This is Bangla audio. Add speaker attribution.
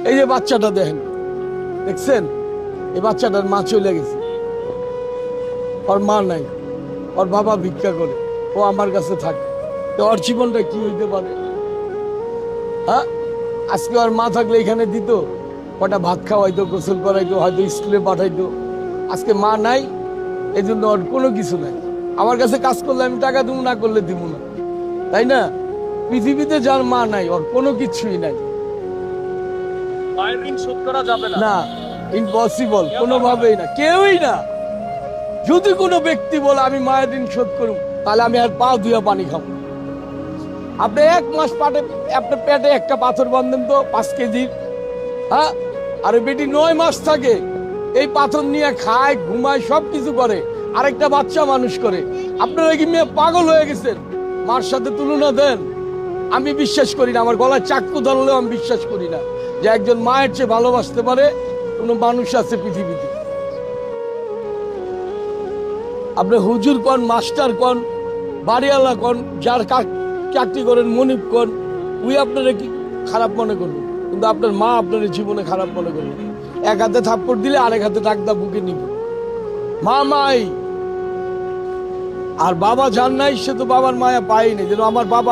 Speaker 1: এই যে বাচ্চাটা দেখেন, দেখছেন? এই বাচ্চাটার মা চলে গেছে, ওর মা নাই, ওর বাবা ভিক্ষা করে, ও আমার কাছে থাকে। তো ওর জীবনটা কি হইতে পারে? হ্যাঁ, আজকে ওর মা থাকলে এখানে দিত, কটা ভাত খাওয়াইতো, গোসল করাইতো, হয়তো স্কুলে পাঠাইতো। আজকে মা নাই, এই জন্য ওর কোনো কিছু নাই। আমার কাছে কাজ করলে আমি টাকা দিব, না করলে দিব না, তাই না? পৃথিবীতে যার মা নাই, ওর কোনো কিছুই নাই।
Speaker 2: মায়ের ঋণ শোধ করা যাবে না।
Speaker 1: না, ইম্পসিবল, কোনোভাবেই না, কেউই না। যদি কোনো ব্যক্তি বলে আমি মায়ের ঋণ শোধ করুম, তাহলে আমি আর পা ধুয়া পানি খাবো। আপনি 1 মাস আপনার পেটে একটা পাথর বাঁধেন তো 5 কেজির, হ্যাঁ, আর বেটি 9 মাস থাকে, এই পাথর নিয়ে খায়, ঘুমায়, সব কিছু করে, আরেকটা বাচ্চা মানুষ করে। আপনারা কি মেয়ে পাগল হয়ে গেছেন? মার সাথে তুলনা দেন? আমি বিশ্বাস করি না, আমার গলায় চাকু ধরলেও আমি বিশ্বাস করি না যে একজন মায়ের চেয়ে ভালোবাসতে পারে কোনো মানুষ আছে পৃথিবীতে। আপনি হুজুর কন, মাস্টার কন, বাড়িওয়ালা কন, যার চাকরি করেন, মনিব কন, ওই আপনারা কি খারাপ মনে করবেন, কিন্তু আপনার মা আপনার জীবনে খারাপ মনে করবেন। এক হাতে থাপ্পড় দিলে আরেক হাতে ডাকদা বুকে নিব। মা মাই, আর বাবা যার নাই সে তো বাবার মায়া পায়নি। যেন আমার বাবা